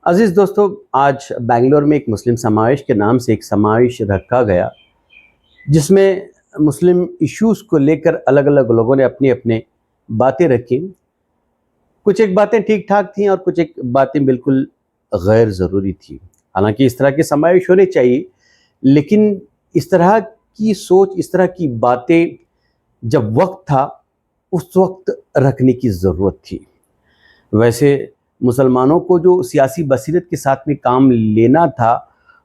अजीज़ दोस्तों, आज बेंगलोर में एक मुस्लिम समावेश के नाम से एक समावेश रखा गया, जिसमें मुस्लिम इश्यूज़ को लेकर अलग अलग लोगों ने अपनी अपनी बातें रखी। कुछ एक बातें ठीक ठाक थीं और कुछ एक बातें बिल्कुल गैर ज़रूरी थी। हालांकि इस तरह के समावेश होने चाहिए, लेकिन इस तरह की सोच, इस तरह की बातें जब वक्त था, उस वक्त रखने की ज़रूरत थी। वैसे मुसलमानों को जो सियासी बसीरत के साथ में काम लेना था,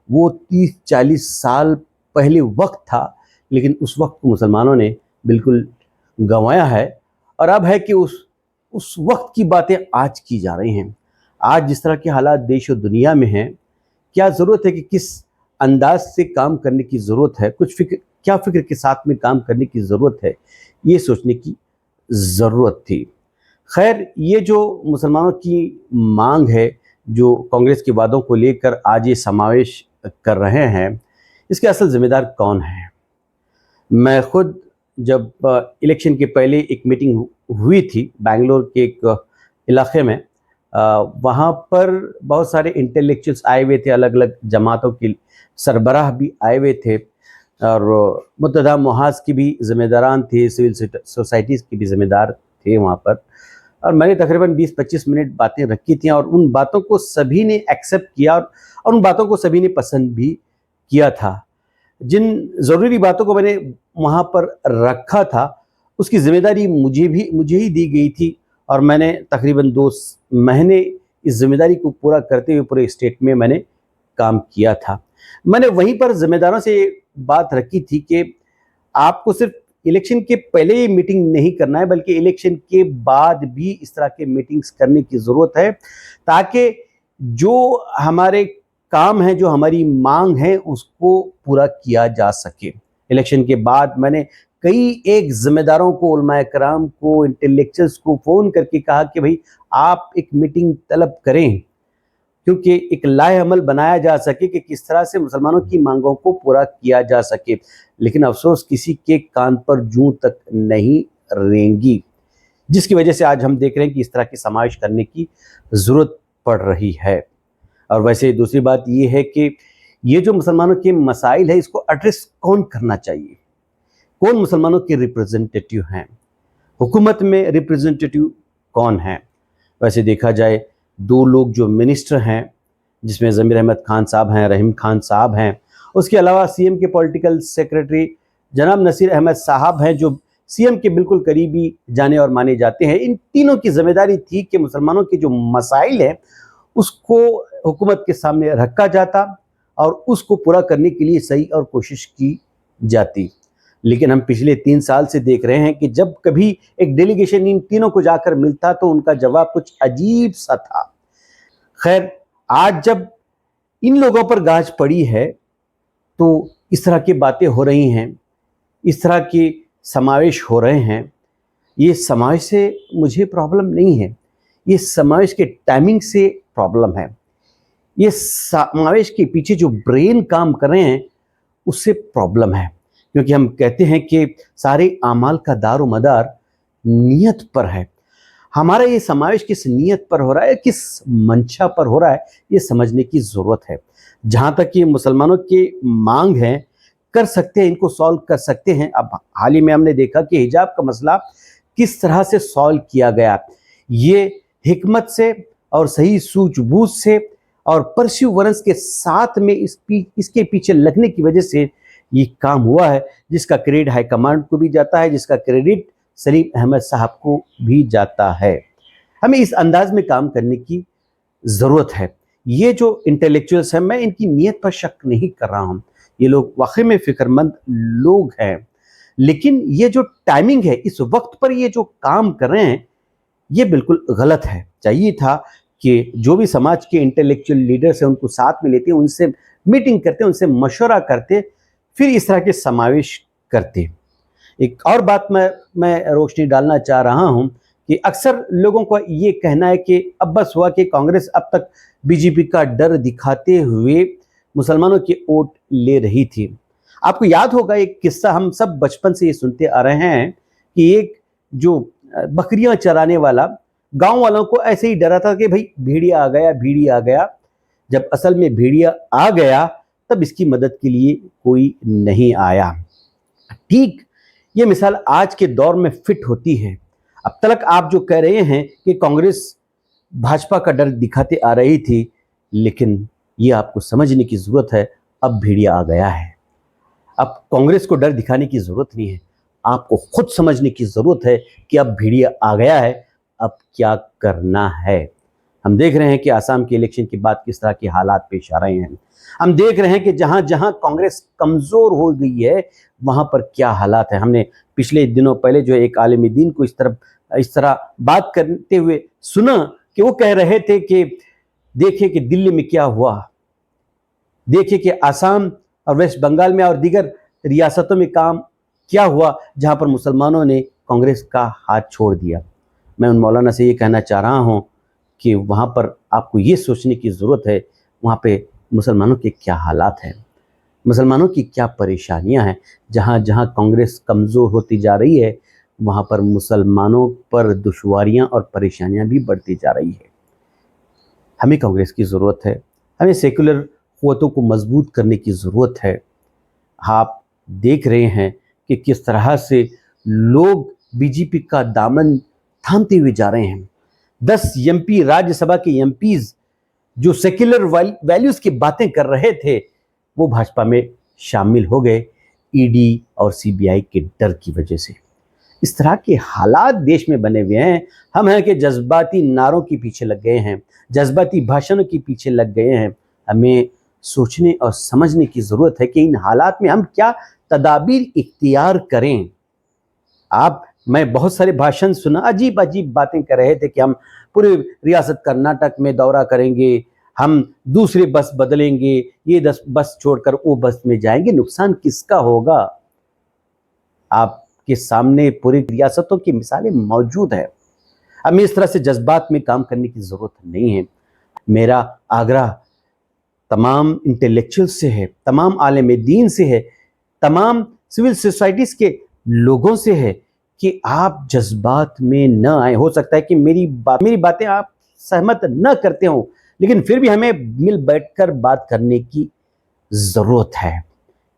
वो 30-40 साल पहले वक्त था, लेकिन उस वक्त को मुसलमानों ने बिल्कुल गंवाया है। और अब है कि उस वक्त की बातें आज की जा रही हैं। आज जिस तरह के हालात देश और दुनिया में हैं, क्या ज़रूरत है कि किस अंदाज से काम करने की ज़रूरत है, क्या फ़िक्र के साथ में काम करने की ज़रूरत है, ये सोचने की ज़रूरत थी। खैर, ये जो मुसलमानों की मांग है, जो कांग्रेस के वादों को लेकर आज ये समावेश कर रहे हैं, इसके असल ज़िम्मेदार कौन है? मैं खुद जब इलेक्शन के पहले एक मीटिंग हुई थी बेंगलोर के एक इलाके में, वहाँ पर बहुत सारे इंटेलेक्चुअल्स आए हुए थे, अलग अलग जमातों के सरबराह भी आए हुए थे और मुत्तहदा मुहाज की भी ज़िम्मेदारान थे, सिविल सोसाइटीज़ के भी ज़िम्मेदार थे वहाँ पर। और मैंने तकरीबन 20-25 मिनट बातें रखी थी और उन बातों को सभी ने एक्सेप्ट किया और उन बातों को सभी ने पसंद भी किया था। जिन ज़रूरी बातों को मैंने वहाँ पर रखा था, उसकी ज़िम्मेदारी मुझे ही दी गई थी और मैंने तकरीबन 2 महीने इस ज़िम्मेदारी को पूरा करते हुए पूरे स्टेट में मैंने काम किया था। मैंने वहीं पर ज़िम्मेदारों से बात रखी थी कि आपको सिर्फ इलेक्शन के पहले ही मीटिंग नहीं करना है, बल्कि इलेक्शन के बाद भी इस तरह के मीटिंग्स करने की ज़रूरत है, ताकि जो हमारे काम है, जो हमारी मांग है, उसको पूरा किया जा सके। इलेक्शन के बाद मैंने कई एक ज़िम्मेदारों को, उलमाए कराम को, इंटेलेक्चुअल्स को फ़ोन करके कहा कि भाई आप एक मीटिंग तलब करें, क्योंकि एक लाएअमल बनाया जा सके कि किस तरह से मुसलमानों की मांगों को पूरा किया जा सके। लेकिन अफसोस किसी के कान पर जूं तक नहीं रेंगी, जिसकी वजह से आज हम देख रहे हैं कि इस तरह की समावेश करने की ज़रूरत पड़ रही है। और वैसे दूसरी बात ये है कि ये जो मुसलमानों के मसाइल है, इसको एड्रेस कौन करना चाहिए? कौन मुसलमानों के रिप्रेजेंटेटिव हैं? हुकूमत में रिप्रेजेंटेटिव कौन हैं? वैसे देखा जाए, 2 लोग जो मिनिस्टर हैं, जिसमें ज़मीर अहमद खान साहब हैं, रहीम खान साहब हैं, उसके अलावा सीएम के पॉलिटिकल सेक्रेटरी जनाब नसीर अहमद साहब हैं, जो सीएम के बिल्कुल करीबी जाने और माने जाते हैं। इन तीनों की ज़िम्मेदारी थी कि मुसलमानों के जो मसाइल हैं, उसको हुकूमत के सामने रखा जाता और उसको पूरा करने के लिए सही और कोशिश की जाती। लेकिन हम पिछले 3 साल से देख रहे हैं कि जब कभी एक डेलीगेशन इन तीनों को जाकर मिलता, तो उनका जवाब कुछ अजीब सा था। खैर, आज जब इन लोगों पर गाज पड़ी है, तो इस तरह की बातें हो रही हैं, इस तरह के समावेश हो रहे हैं। ये समावेश से मुझे प्रॉब्लम नहीं है, ये समावेश के टाइमिंग से प्रॉब्लम है। ये समावेश के पीछे जो ब्रेन काम कर रहे हैं, उससे प्रॉब्लम है। क्योंकि हम कहते हैं कि सारे आमाल का दारो मदार नीयत पर है। हमारा ये समावेश किस नीयत पर हो रहा है, किस मंशा पर हो रहा है, ये समझने की ज़रूरत है। जहाँ तक ये मुसलमानों की मांग है, कर सकते हैं, इनको सॉल्व कर सकते हैं। अब हाल ही में हमने देखा कि हिजाब का मसला किस तरह से सॉल्व किया गया। ये हिकमत से और सही सूझबूझ से और परसिवरेंस के साथ में इसके पीछे लगने की वजह से ये काम हुआ है, जिसका क्रेडिट हाई कमांड को भी जाता है, जिसका क्रेडिट सलीम अहमद साहब को भी जाता है। हमें इस अंदाज में काम करने की ज़रूरत है। ये जो इंटेलेक्चुअल्स हैं, मैं इनकी नीयत पर शक नहीं कर रहा हूँ, ये लोग वाकई में फ़िक्रमंद लोग हैं, लेकिन ये जो टाइमिंग है, इस वक्त पर ये जो काम कर रहे हैं, ये बिल्कुल गलत है। चाहिए था कि जो भी समाज के इंटेलेक्चुअल लीडर्स हैं, उनको साथ में लेते, उनसे मीटिंग करते, उनसे मशवरा करते, फिर इस तरह के समावेश करते। एक और बात मैं रोशनी डालना चाह रहा हूं कि अक्सर लोगों को ये कहना है कि अब बस हुआ कि कांग्रेस अब तक बीजेपी का डर दिखाते हुए मुसलमानों के वोट ले रही थी। आपको याद होगा एक किस्सा, हम सब बचपन से ये सुनते आ रहे हैं कि एक जो बकरियां चराने वाला गांव वालों को ऐसे ही डरा था कि भाई भेड़िया आ गया, भेड़िया आ गया, जब असल में भेड़िया आ गया तब इसकी मदद के लिए कोई नहीं आया। ठीक ये मिसाल आज के दौर में फिट होती है। अब तक आप जो कह रहे हैं कि कांग्रेस भाजपा का डर दिखाते आ रही थी, लेकिन ये आपको समझने की जरूरत है, अब भेड़िया आ गया है। अब कांग्रेस को डर दिखाने की जरूरत नहीं है, आपको खुद समझने की जरूरत है कि अब भेड़िया आ गया है, अब क्या करना है। हम देख रहे हैं कि आसाम के इलेक्शन के बाद किस तरह के हालात पेश आ रहे हैं। हम देख रहे हैं कि जहां जहां कांग्रेस कमजोर हो गई है वहां पर क्या हालात है। हमने पिछले दिनों पहले जो एक आलिम दीन को इस तरह बात करते हुए सुना कि वो कह रहे थे कि देखिए कि दिल्ली में क्या हुआ, देखिए कि आसाम और वेस्ट बंगाल में और दीगर रियासतों में काम क्या हुआ जहां पर मुसलमानों ने कांग्रेस का हाथ छोड़ दिया। मैं उन मौलाना से ये कहना चाह रहा हूं कि वहां पर आपको ये सोचने की ज़रूरत है वहां पे मुसलमानों के क्या हालात हैं, मुसलमानों की क्या परेशानियां हैं। जहां जहां कांग्रेस कमज़ोर होती जा रही है वहां पर मुसलमानों पर दुश्वारियां और परेशानियां भी बढ़ती जा रही है। हमें कांग्रेस की ज़रूरत है, हमें सेकुलर क़ुव्वतों को मजबूत करने की ज़रूरत है। आप देख रहे हैं कि किस तरह से लोग बीजेपी का दामन थामते हुए जा रहे हैं। 10 एमपी राज्यसभा के एमपीज जो सेक्युलर वैल्यूज की बातें कर रहे थे वो भाजपा में शामिल हो गए ईडी और सीबीआई के डर की वजह से। इस तरह के हालात देश में बने हुए हैं। हम हैं कि जज्बाती नारों के पीछे लग गए हैं, जज्बाती भाषणों के पीछे लग गए हैं। हमें सोचने और समझने की ज़रूरत है कि इन हालात में हम क्या तदाबीर इख्तियार करें। मैं बहुत सारे भाषण सुना, अजीब अजीब बातें कर रहे थे कि हम पूरे रियासत कर्नाटक में दौरा करेंगे, हम दूसरे बस बदलेंगे, ये 10 बस छोड़कर वो बस में जाएंगे। नुकसान किसका होगा? आपके सामने पूरी रियासतों की मिसालें मौजूद है। हमें इस तरह से जज्बात में काम करने की ज़रूरत नहीं है। मेरा आग्रह तमाम इंटेलेक्चुअल से है, तमाम आलिम दीन से है, तमाम सिविल सोसाइटीज़ के लोगों से है कि आप जज्बात में न आए। हो सकता है कि मेरी बातें आप सहमत न करते हो, लेकिन फिर भी हमें मिल बैठकर बात करने की ज़रूरत है,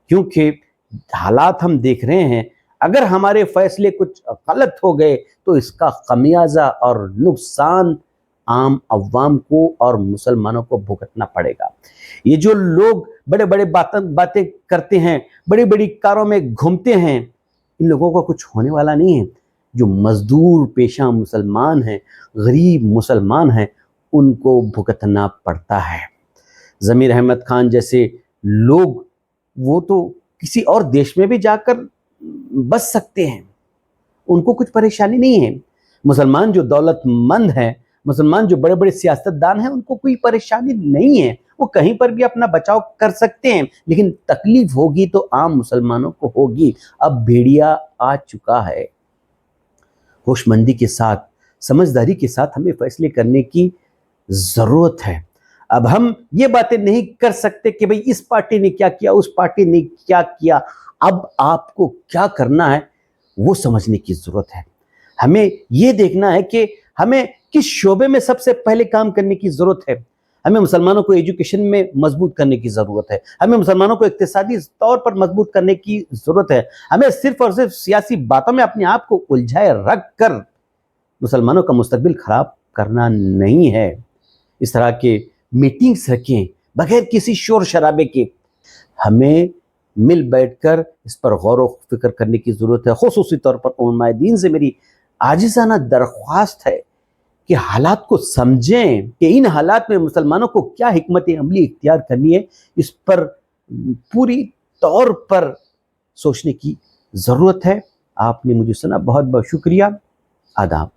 क्योंकि हालात हम देख रहे हैं। अगर हमारे फैसले कुछ गलत हो गए तो इसका खमियाजा और नुकसान आम अवाम को और मुसलमानों को भुगतना पड़ेगा। ये जो लोग बड़े बड़े बातें करते हैं, बड़ी बड़ी कारों में घूमते हैं, इन लोगों को कुछ होने वाला नहीं है। जो मजदूर पेशा मुसलमान हैं, गरीब मुसलमान हैं, उनको भुगतना पड़ता है। ज़मीर अहमद खान जैसे लोग वो तो किसी और देश में भी जाकर बस सकते हैं, उनको कुछ परेशानी नहीं है। मुसलमान जो दौलतमंद हैं, मुसलमान जो बड़े बड़े सियासतदान हैं, उनको कोई परेशानी नहीं है, वो कहीं पर भी अपना बचाव कर सकते हैं। लेकिन तकलीफ होगी तो आम मुसलमानों को होगी। अब भेड़िया आ चुका है। होशमंदी के साथ, समझदारी के साथ हमें फैसले करने की ज़रूरत है। अब हम ये बातें नहीं कर सकते कि भाई इस पार्टी ने क्या किया, उस पार्टी ने क्या किया। अब आपको क्या करना है वो समझने की ज़रूरत है। हमें ये देखना है कि हमें किस शोबे में सबसे पहले काम करने की ज़रूरत है। हमें मुसलमानों को एजुकेशन में मजबूत करने की ज़रूरत है, हमें मुसलमानों को इक्तिसादी तौर पर मजबूत करने की ज़रूरत है। हमें सिर्फ और सिर्फ सियासी बातों में अपने आप को उलझाए रख कर मुसलमानों का मुस्तकबिल ख़राब करना नहीं है। इस तरह के मीटिंग्स रखें बगैर किसी शोर शराबे के। हमें मिल बैठकर इस पर गौर व फिक्र करने की ज़रूरत है। खुसूसी तौर पर उलमाए दीन से मेरी आजिज़ाना दरख्वास्त है कि हालात को समझें कि इन हालात में मुसलमानों को क्या हिकमत अमली इख्तियार करनी है, इस पर पूरी तौर पर सोचने की ज़रूरत है। आपने मुझे सुना, बहुत बहुत शुक्रिया। आदाब।